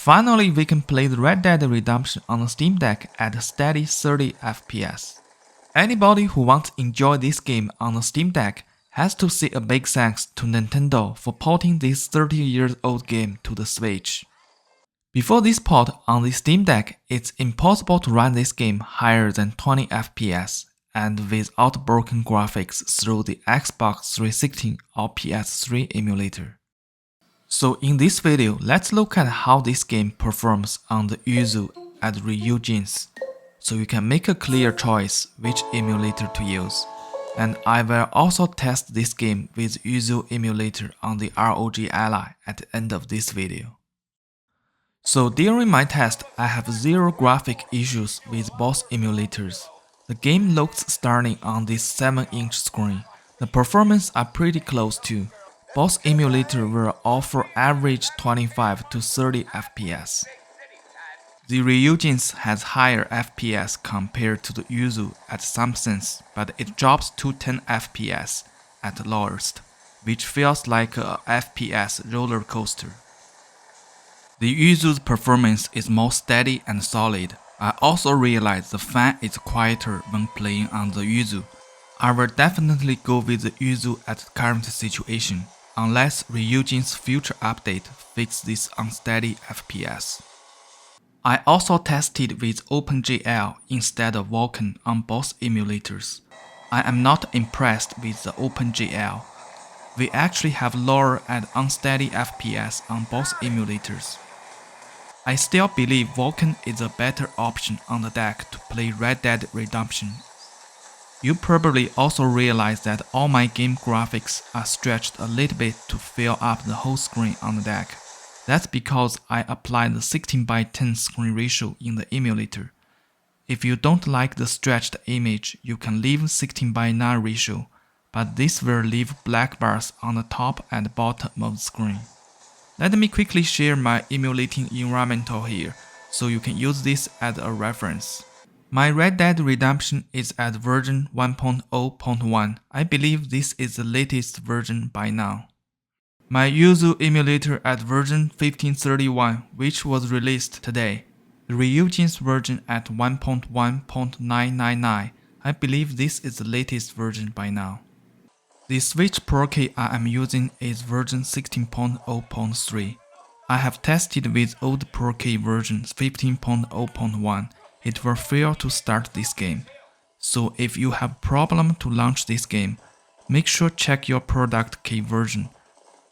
Finally, we can play the Red Dead Redemption on the Steam Deck at a steady 30 FPS. Anybody who wants to enjoy this game on the Steam Deck has to say a big thanks to Nintendo for porting this 30-year-old game to the Switch. Before this port on the Steam Deck, it's impossible to run this game higher than 20 FPS and without broken graphics through the Xbox 360 or PS3 emulator. So in this video, let's look at how this game performs on the Yuzu and Ryujin's, so you can make a clear choice which emulator to use. And I will also test this game with Yuzu emulator on the ROG Ally at the end of this video. So during my test, I have zero graphic issues with both emulators. The game looks stunning on this 7-inch screen. The performance are pretty close too. Both emulators will offer average 25 to 30 FPS. The Ryujin's has higher FPS compared to the Yuzu at some sense, but it drops to 10 FPS at lowest, which feels like a FPS roller coaster. The Yuzu's performance is more steady and solid. I also realize the fan is quieter when playing on the Yuzu. I will definitely go with the Yuzu at the current situation, unless Ryujin's future update fixes this unsteady FPS. I also tested with OpenGL instead of Vulkan on both emulators. I am not impressed with the OpenGL. We actually have lower and unsteady FPS on both emulators. I still believe Vulkan is a better option on the deck to play Red Dead Redemption. You probably also realize that all my game graphics are stretched a little bit to fill up the whole screen on the deck. That's because I applied the 16:10 screen ratio in the emulator. If you don't like the stretched image, you can leave 16:9 ratio, but this will leave black bars on the top and bottom of the screen. Let me quickly share my emulating environment here, so you can use this as a reference. My Red Dead Redemption is at version 1.0.1. I believe this is the latest version by now. My Yuzu emulator at version 1531, which was released today. The Ryujin's version at 1.1.999. I believe this is the latest version by now. The Switch Pro key I am using is version 16.0.3. I have tested with old Pro key version 15.0.1. It will fail to start this game. So if you have problem to launch this game, make sure check your product key version.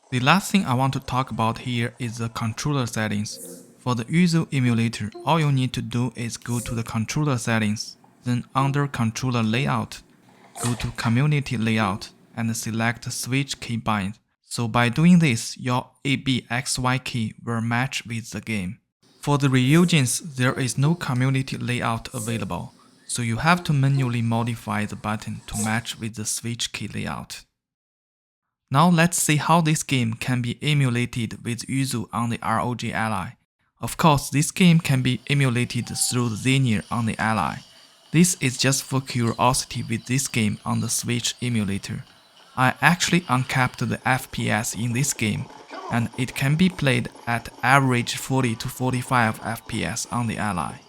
The last thing I want to talk about here is the controller settings. For the Yuzu emulator, all you need to do is go to the controller settings, then under controller layout, go to community layout and select switch keybind. So by doing this, your ABXY key will match with the game. For the Ryujin's, there is no community layout available, so you have to manually modify the button to match with the switch key layout. Now let's see how this game can be emulated with Yuzu on the ROG Ally. Of course, this game can be emulated through Xenia on the Ally. This is just for curiosity with this game on the Switch emulator. I actually uncapped the FPS in this game, and it can be played at average 40 to 45 FPS on the Ally.